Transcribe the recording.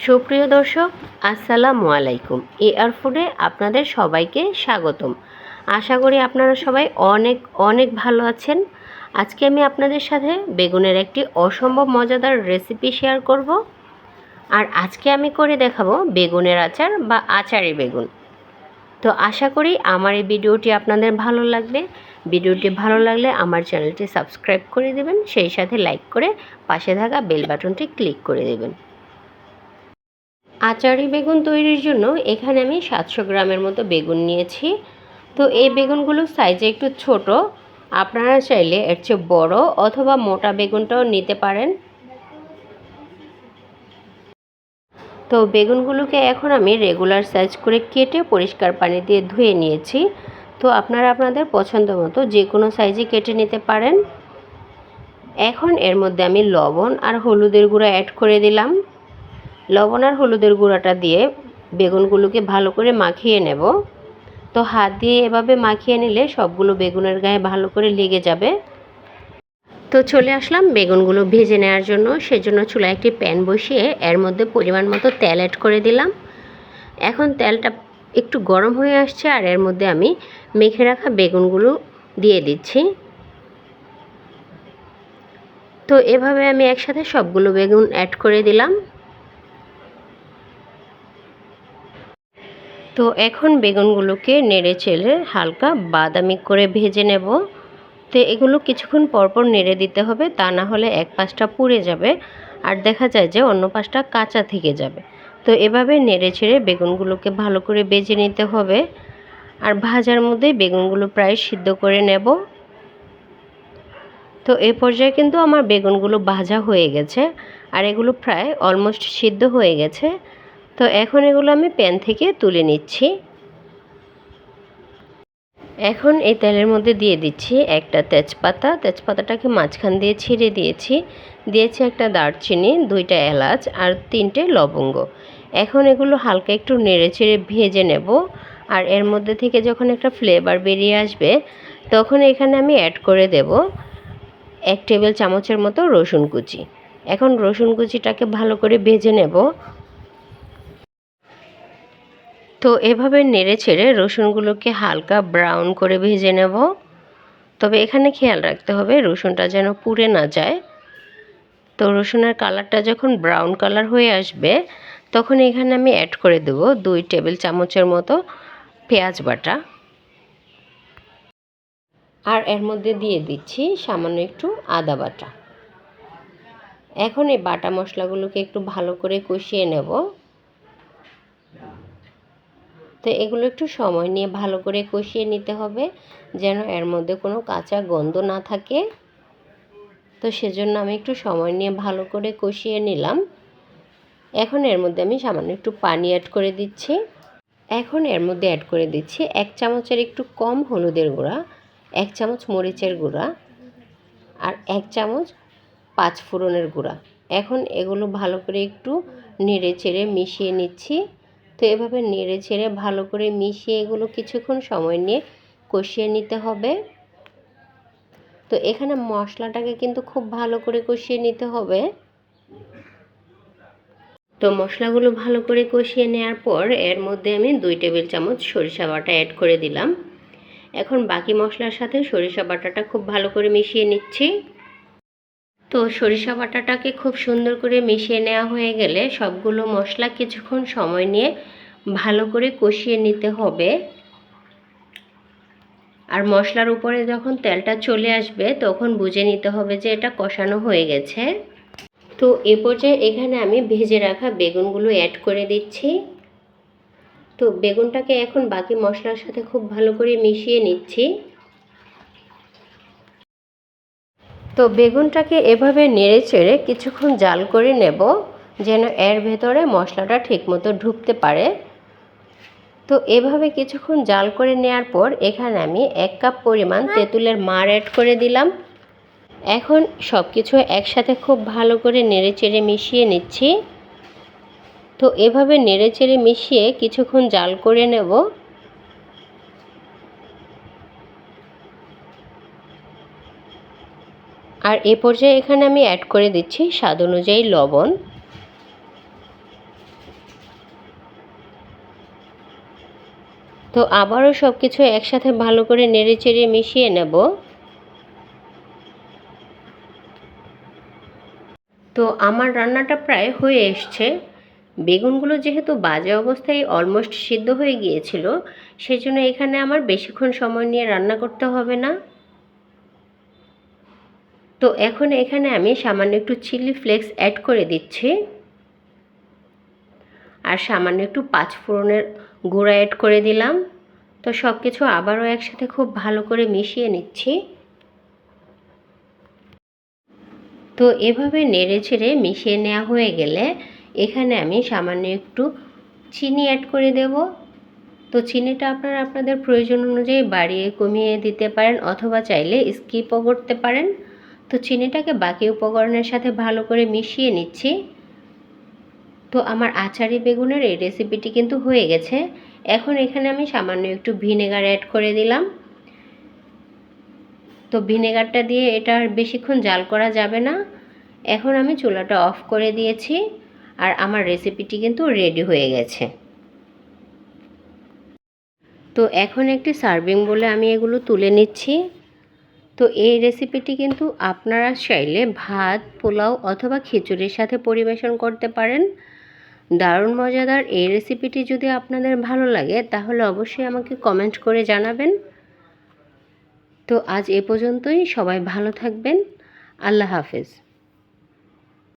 সুপ্রিয় দর্শক, আসসালামু আলাইকুম। এআর ফুডে আপনাদের সবাইকে স্বাগতম। আশা করি আপনারা সবাই অনেক অনেক ভালো আছেন। আজকে আমি আপনাদের সাথে বেগুনের একটি অসম্ভব মজাদার রেসিপি শেয়ার করব। আর আজকে আমি করে দেখাবো বেগুনের আচার বা আচারি বেগুন। তো আশা করি আমার এই ভিডিওটি আপনাদের ভালো লাগবে। ভিডিওটি ভালো লাগলে আমার চ্যানেলটি সাবস্ক্রাইব করে দেবেন, সেই সাথে লাইক করে পাশে থাকা বেল বাটনটি ক্লিক করে দেবেন। আচারি বেগুন তৈরির জন্য এখানে আমি 700 গ্রামের মতো বেগুন নিয়েছি। তো এই বেগুনগুলো সাইজে একটু ছোট, আপনারা চাইলে এর চেয়ে বড় অথবা মোটা বেগুনটাও নিতে পারেন। তো বেগুনগুলোকে এখন আমি রেগুলার সাইজ করে কেটে পরিষ্কার পানি দিয়ে ধুয়ে নিয়েছি। তো আপনারা আপনাদের পছন্দ মতো যে কোনো সাইজে কেটে নিতে পারেন। এখন এর মধ্যে আমি লবণ আর হলুদের গুঁড়া অ্যাড করে দিলাম। লবণ আর হলুদের গুঁড়াটা দিয়ে বেগুনগুলোকে ভালো করে মাখিয়ে নেব। তো হাত দিয়ে এভাবে মাখিয়ে নিলে সবগুলো বেগুনের গায়ে ভালো করে লেগে যাবে। তো চলে আসলাম বেগুনগুলো ভেজে নেওয়ার জন্য। সেজন্য চুলায় একটি প্যান বসিয়ে এর মধ্যে পরিমাণ মতো তেল অ্যাড করে দিলাম। এখন তেলটা একটু গরম হয়ে আসছে আর এর মধ্যে আমি মেখে রাখা বেগুনগুলো দিয়ে দিচ্ছি। তো এভাবে আমি একসাথে সবগুলো বেগুন অ্যাড করে দিলাম। তো এখন বেগুনগুলোকে নেড়ে চেড়ে হালকা বাদামি করে ভেজে নেব। তো এগুলো কিছুক্ষণ পরপর নেড়ে দিতে হবে, তা না হলে এক পাশটা পুড়ে যাবে আর দেখা যায় যে অন্য পাশটা কাঁচা থেকে যাবে। তো এভাবে নেড়ে ছেড়ে বেগুনগুলোকে ভালো করে ভেজে নিতে হবে। আর ভাজার মধ্যে বেগুনগুলো প্রায় সিদ্ধ করে নেব। তো এই পর্যায়ে কিন্তু আমার বেগুনগুলো ভাজা হয়ে গেছে আর এগুলো প্রায় অলমোস্ট সিদ্ধ হয়ে গেছে। তো এখন এগুলো আমি প্যান থেকে তুলে নিচ্ছি। এখন এই তেলের মধ্যে দিয়ে দিচ্ছি একটা তেজপাতা। তেজপাতাটাকে মাঝখান দিয়ে ছিঁড়ে দিয়েছি একটা দারচিনি, 2টা এলাচ আর 3টে লবঙ্গ। এখন এগুলো হালকা একটু নেড়ে চেড়ে ভেজে নেব। আর এর মধ্যে থেকে যখন একটা ফ্লেভার বেরিয়ে আসবে তখন এখানে আমি অ্যাড করে দেব 1 টেবিল চামচের মতো রসুন কুচি। এখন রসুন কুচিটাকে ভালো করে ভেজে নেব। তো এভাবে নেড়ে ছেড়ে রসুনগুলোকে হালকা ব্রাউন করে ভেজে নেব। তবে এখানে খেয়াল রাখতে হবে রসুনটা যেন পুড়ে না যায়। তো রসুনের কালারটা যখন ব্রাউন কালার হয়ে আসবে তখন এখানে আমি অ্যাড করে দেব 2 টেবিল চামচের মতো পেঁয়াজ বাটা। আর এর মধ্যে দিয়ে দিচ্ছি সামান্য একটু আদা বাটা। এখন এই বাটা মশলাগুলোকে একটু ভালো করে কষিয়ে নেব। তো এগুলো একটু সময় নিয়ে ভালো করে কষিয়ে নিতে হবে যেন এর মধ্যে কোনো কাঁচা গন্ধ না থাকে। তো সেজন্য আমি একটু সময় নিয়ে ভালো করে কষিয়ে নিলাম। এখন এর মধ্যে আমি সামান্য একটু পানি অ্যাড করে দিচ্ছি। এখন এর মধ্যে অ্যাড করে দিচ্ছি 1 চামচের একটু কম হলুদের গুঁড়া, 1 চামচ মরিচের গুঁড়া আর 1 চামচ 5 ফোড়নের গুঁড়া। এখন এগুলো ভালো করে একটু নেড়ে চেড়ে মিশিয়ে নিচ্ছি। তো এভাবে নেড়ে ছেড়ে ভালো করে মিশিয়ে এগুলো কিছুক্ষণ সময় নিয়ে কষিয়ে নিতে হবে। তো এখানে মশলাটাকে কিন্তু খুব ভালো করে কষিয়ে নিতে হবে। তো মশলাগুলো ভালো করে কষিয়ে নেওয়ার পর এর মধ্যে আমি 2 টেবিল চামচ সরিষা বাটা অ্যাড করে দিলাম। এখন বাকি মশলার সাথে সরিষা বাটাটা খুব ভালো করে মিশিয়ে নিচ্ছি। তো সরিষা বাটাটাকে খুব সুন্দর করে মিশিয়ে নেওয়া হয়ে গেলে সবগুলো মশলা কিছুক্ষণ সময় নিয়ে ভালো করে কষিয়ে নিতে হবে। আর মশলার উপরে যখন তেলটা চলে আসবে তখন বুঝে নিতে হবে যে এটা কষানো হয়ে গেছে। তো এ পর্যায়ে এখানে আমি ভেজে রাখা বেগুনগুলো অ্যাড করে দিচ্ছি। তো বেগুনটাকে এখন বাকি মশলার সাথে খুব ভালো করে মিশিয়ে নিচ্ছি। তো বেগুনটাকে এভাবে নেড়ে চেড়ে কিছুক্ষণ জাল করে নেব যেন এর ভেতরে মশলাটা ঠিকমতো ঢুকতে পারে। তো এভাবে কিছুক্ষণ জাল করে নেওয়ার পর এখানে আমি 1 কাপ পরিমাণ তেঁতুলের মাড় অ্যাড করে দিলাম। এখন সব কিছু একসাথে খুব ভালো করে নেড়ে চেড়ে মিশিয়ে নিচ্ছি। তো এভাবে নেড়ে চেড়ে মিশিয়ে কিছুক্ষণ জাল করে নেব। আর এ পর্যায়ে এখানে আমি অ্যাড করে দিচ্ছি স্বাদ অনুযায়ী লবণ। তো আবারও সব কিছু একসাথে ভালো করে নেড়েচেড়ে মিশিয়ে নেব। তো আমার রান্নাটা প্রায় হয়ে এসছে। বেগুনগুলো যেহেতু বাজে অবস্থায় অলমোস্ট সিদ্ধ হয়ে গিয়েছিল, সেজন্য এখানে আমার বেশিক্ষণ সময় নিয়ে রান্না করতে হবে না। তো এখন এখানে আমি সামান্য একটু চিলি ফ্লেক্স অ্যাড করে দিচ্ছি, আর সামান্য একটু পাঁচফোড়নের গুঁড়া অ্যাড করে দিলাম। তো সব কিছু আবারও একসাথে খুব ভালো করে মিশিয়ে নিচ্ছি। তো এভাবে নেড়ে ছেড়ে মিশিয়ে নেওয়া হয়ে গেলে এখানে আমি সামান্য একটু চিনি অ্যাড করে দেব। তো চিনিটা আপনারা আপনাদের প্রয়োজন অনুযায়ী বাড়িয়ে কমিয়ে দিতে পারেন, অথবা চাইলে স্কিপও করতে পারেন। তো চিনিটাকে বাকি উপকরণের সাথে ভালো করে মিশিয়ে নিচ্ছি। তো আমার আচারি বেগুনের এই রেসিপিটি কিন্তু হয়ে গেছে। এখন এখানে আমি সামান্য একটু ভিনেগার অ্যাড করে দিলাম। তো ভিনেগারটা দিয়ে এটা আর বেশিক্ষণ জাল করা যাবে না। এখন আমি চুলাটা অফ করে দিয়েছি, আর আমার রেসিপিটি কিন্তু রেডি হয়ে গেছে। তো এখন একটি সার্ভিং বলে আমি এগুলো তুলে নিচ্ছি। তো এই রেসিপিটি কিন্তু আপনারা চাইলে ভাত, পোলাও অথবা খিচুড়ির সাথে পরিবেশন করতে পারেন। দারুণ মজাদার এই রেসিপিটি যদি আপনাদের ভালো লাগে তাহলে অবশ্যই আমাকে কমেন্ট করে জানাবেন। তো আজ এ পর্যন্তই। সবাই ভালো থাকবেন। আল্লাহ হাফেজ।